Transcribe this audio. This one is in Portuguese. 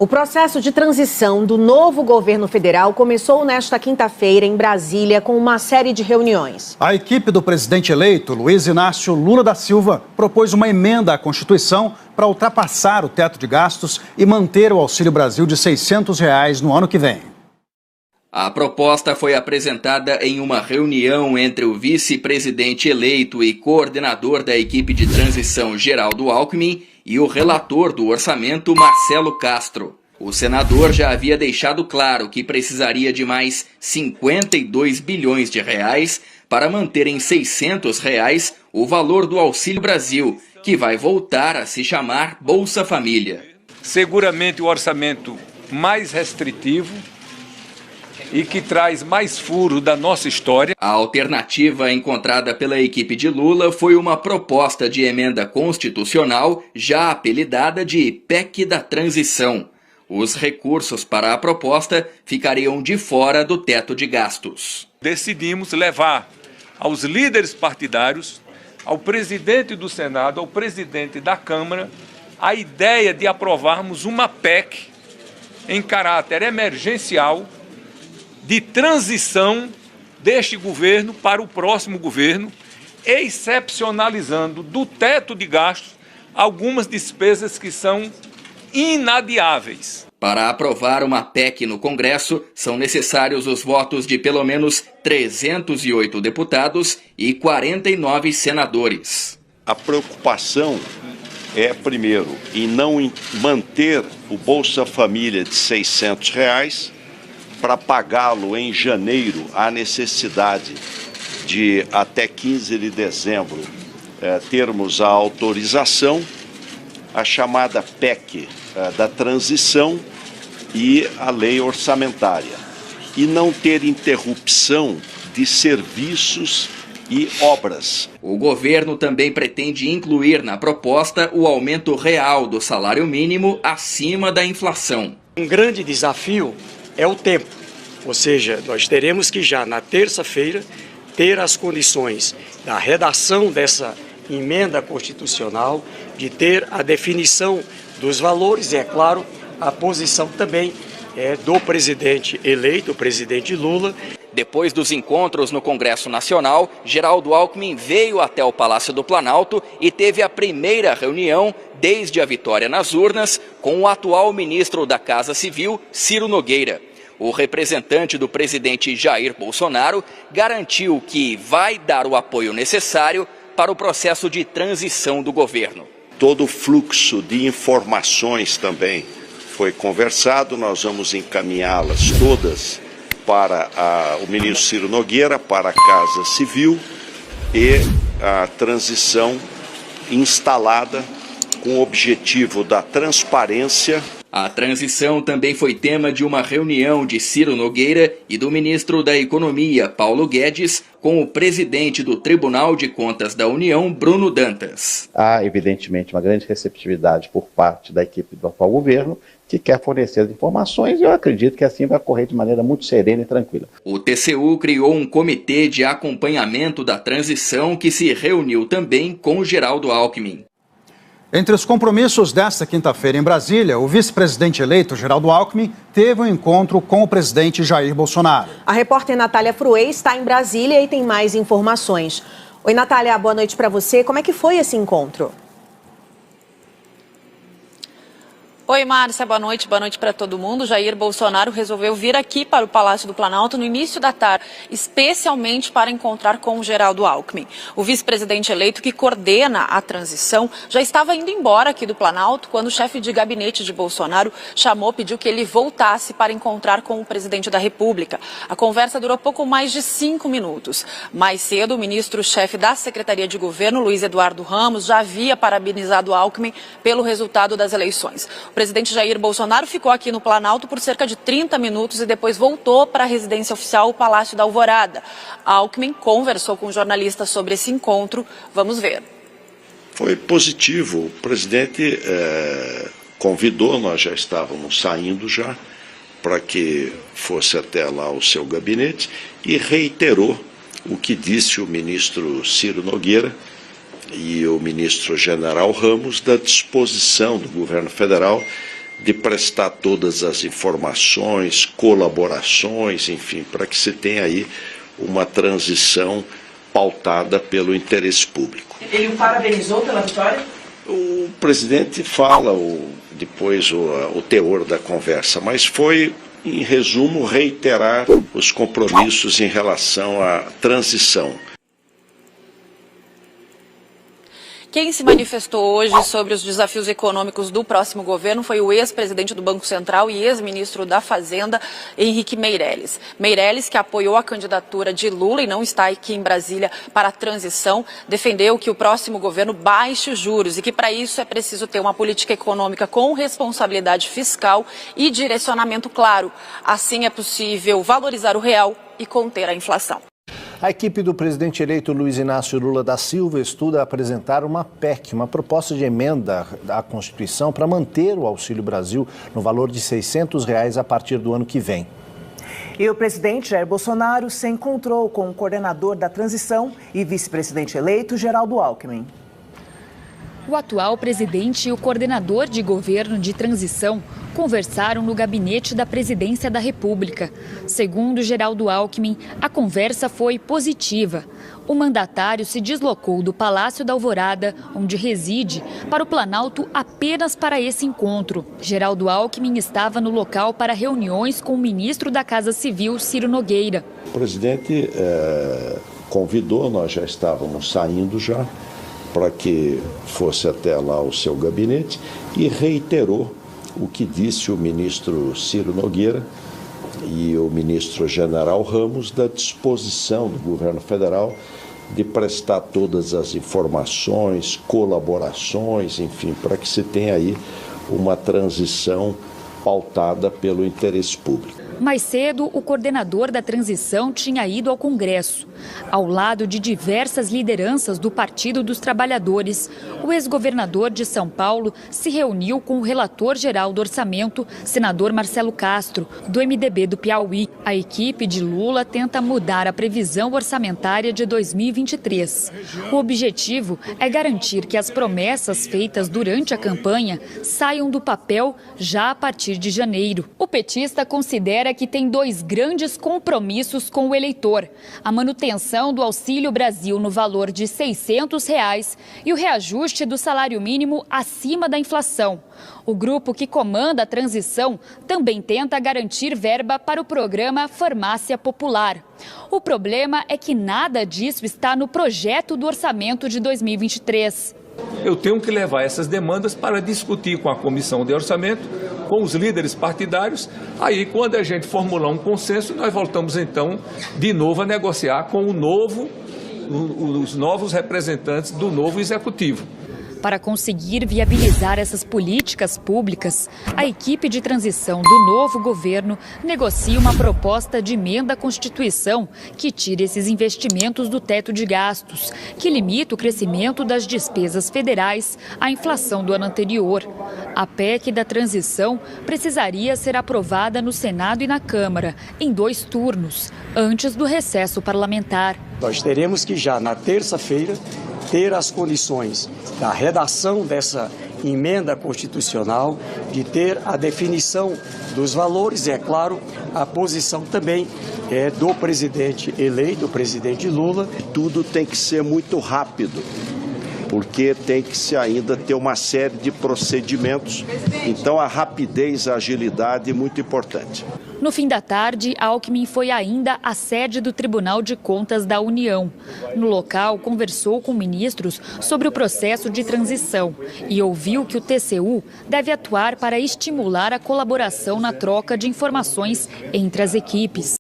O processo de transição do novo governo federal começou nesta quinta-feira em Brasília com uma série de reuniões. A equipe do presidente eleito, Luiz Inácio Lula da Silva, propôs uma emenda à Constituição para ultrapassar o teto de gastos e manter o Auxílio Brasil de R$ 600 no ano que vem. A proposta foi apresentada em uma reunião entre o vice-presidente eleito e coordenador da equipe de transição, Geraldo Alckmin, e o relator do orçamento, Marcelo Castro. O senador já havia deixado claro que precisaria de mais 52 bilhões de reais para manter em R$ 600 o valor do Auxílio Brasil, que vai voltar a se chamar Bolsa Família. Seguramente o orçamento mais restritivo e que traz mais furo da nossa história. A alternativa encontrada pela equipe de Lula foi uma proposta de emenda constitucional já apelidada de PEC da Transição. Os recursos para a proposta ficariam de fora do teto de gastos. Decidimos levar aos líderes partidários, ao presidente do Senado, ao presidente da Câmara, a ideia de aprovarmos uma PEC em caráter emergencial de transição deste governo para o próximo governo, excepcionalizando do teto de gastos algumas despesas que são inadiáveis. Para aprovar uma PEC no Congresso, são necessários os votos de pelo menos 308 deputados e 49 senadores. A preocupação é, primeiro, em não manter o Bolsa Família de R$ 600, para pagá-lo em janeiro, há necessidade de, até 15 de dezembro, termos a autorização, a chamada PEC da transição e a lei orçamentária. E não ter interrupção de serviços e obras. O governo também pretende incluir na proposta o aumento real do salário mínimo acima da inflação. Um grande desafio é o tempo, ou seja, nós teremos que já na terça-feira ter as condições da redação dessa emenda constitucional, de ter a definição dos valores e, é claro, a posição também do presidente eleito, o presidente Lula. Depois dos encontros no Congresso Nacional, Geraldo Alckmin veio até o Palácio do Planalto e teve a primeira reunião desde a vitória nas urnas com o atual ministro da Casa Civil, Ciro Nogueira. O representante do presidente Jair Bolsonaro garantiu que vai dar o apoio necessário para o processo de transição do governo. Todo o fluxo de informações também foi conversado, nós vamos encaminhá-las todas para o ministro Ciro Nogueira, para a Casa Civil, e a transição instalada com o objetivo da transparência. A transição também foi tema de uma reunião de Ciro Nogueira e do ministro da Economia, Paulo Guedes, com o presidente do Tribunal de Contas da União, Bruno Dantas. Há, evidentemente, uma grande receptividade por parte da equipe do atual governo, que quer fornecer as informações, e eu acredito que assim vai ocorrer de maneira muito serena e tranquila. O TCU criou um comitê de acompanhamento da transição que se reuniu também com Geraldo Alckmin. Entre os compromissos desta quinta-feira em Brasília, o vice-presidente eleito, Geraldo Alckmin, teve um encontro com o presidente Jair Bolsonaro. A repórter Natália Fruê está em Brasília e tem mais informações. Oi, Natália, boa noite para você. Como é que foi esse encontro? Oi, Márcia, boa noite para todo mundo. Jair Bolsonaro resolveu vir aqui para o Palácio do Planalto no início da tarde, especialmente para encontrar com o Geraldo Alckmin. O vice-presidente eleito que coordena a transição já estava indo embora aqui do Planalto quando o chefe de gabinete de Bolsonaro pediu que ele voltasse para encontrar com o presidente da República. A conversa durou pouco mais de 5 minutos. Mais cedo, o ministro-chefe da Secretaria de Governo, Luiz Eduardo Ramos, já havia parabenizado Alckmin pelo resultado das eleições. O presidente Jair Bolsonaro ficou aqui no Planalto por cerca de 30 minutos e depois voltou para a residência oficial, o Palácio da Alvorada. Alckmin conversou com jornalistas sobre esse encontro. Vamos ver. Foi positivo. O presidente convidou, nós já estávamos saindo já, para que fosse até lá o seu gabinete e reiterou o que disse o ministro Ciro Nogueira e o ministro general Ramos da disposição do governo federal de prestar todas as informações, colaborações, enfim, para que se tenha aí uma transição pautada pelo interesse público. Ele o parabenizou pela vitória? O presidente fala depois o teor da conversa, mas foi, em resumo, reiterar os compromissos em relação à transição. Quem se manifestou hoje sobre os desafios econômicos do próximo governo foi o ex-presidente do Banco Central e ex-ministro da Fazenda, Henrique Meirelles. Meirelles, que apoiou a candidatura de Lula e não está aqui em Brasília para a transição, defendeu que o próximo governo baixe os juros e que para isso é preciso ter uma política econômica com responsabilidade fiscal e direcionamento claro. Assim é possível valorizar o real e conter a inflação. A equipe do presidente eleito Luiz Inácio Lula da Silva estuda apresentar uma PEC, uma proposta de emenda à Constituição para manter o Auxílio Brasil no valor de R$ 600 a partir do ano que vem. E o presidente Jair Bolsonaro se encontrou com o coordenador da transição e vice-presidente eleito, Geraldo Alckmin. O atual presidente e o coordenador de governo de transição conversaram no gabinete da Presidência da República. Segundo Geraldo Alckmin, a conversa foi positiva. O mandatário se deslocou do Palácio da Alvorada, onde reside, para o Planalto apenas para esse encontro. Geraldo Alckmin estava no local para reuniões com o ministro da Casa Civil, Ciro Nogueira. O presidente convidou, nós já estávamos saindo já, para que fosse até lá o seu gabinete e reiterou o que disse o ministro Ciro Nogueira e o ministro General Ramos da disposição do governo federal de prestar todas as informações, colaborações, enfim, para que se tenha aí uma transição pautada pelo interesse público. Mais cedo, o coordenador da transição tinha ido ao Congresso. Ao lado de diversas lideranças do Partido dos Trabalhadores, o ex-governador de São Paulo se reuniu com o relator-geral do orçamento, senador Marcelo Castro, do MDB do Piauí. A equipe de Lula tenta mudar a previsão orçamentária de 2023. O objetivo é garantir que as promessas feitas durante a campanha saiam do papel já a partir de janeiro. O petista considera que tem dois grandes compromissos com o eleitor: a manutenção do Auxílio Brasil no valor de R$ 600 e o reajuste do salário mínimo acima da inflação. O grupo que comanda a transição também tenta garantir verba para o programa Farmácia Popular. O problema é que nada disso está no projeto do orçamento de 2023. Eu tenho que levar essas demandas para discutir com a comissão de orçamento, com os líderes partidários. Aí, quando a gente formular um consenso, nós voltamos então de novo a negociar com os novos representantes do novo executivo. Para conseguir viabilizar essas políticas públicas, a equipe de transição do novo governo negocia uma proposta de emenda à Constituição que tire esses investimentos do teto de gastos, que limita o crescimento das despesas federais à inflação do ano anterior. A PEC da transição precisaria ser aprovada no Senado e na Câmara, em 2 turnos, antes do recesso parlamentar. Nós teremos que já na terça-feira ter as condições da redação dessa emenda constitucional, de ter a definição dos valores e, é claro, a posição também do presidente eleito, o presidente Lula. Tudo tem que ser muito rápido, porque tem que se ainda ter uma série de procedimentos. Então, a rapidez, a agilidade é muito importante. No fim da tarde, Alckmin foi ainda à sede do Tribunal de Contas da União. No local, conversou com ministros sobre o processo de transição e ouviu que o TCU deve atuar para estimular a colaboração na troca de informações entre as equipes.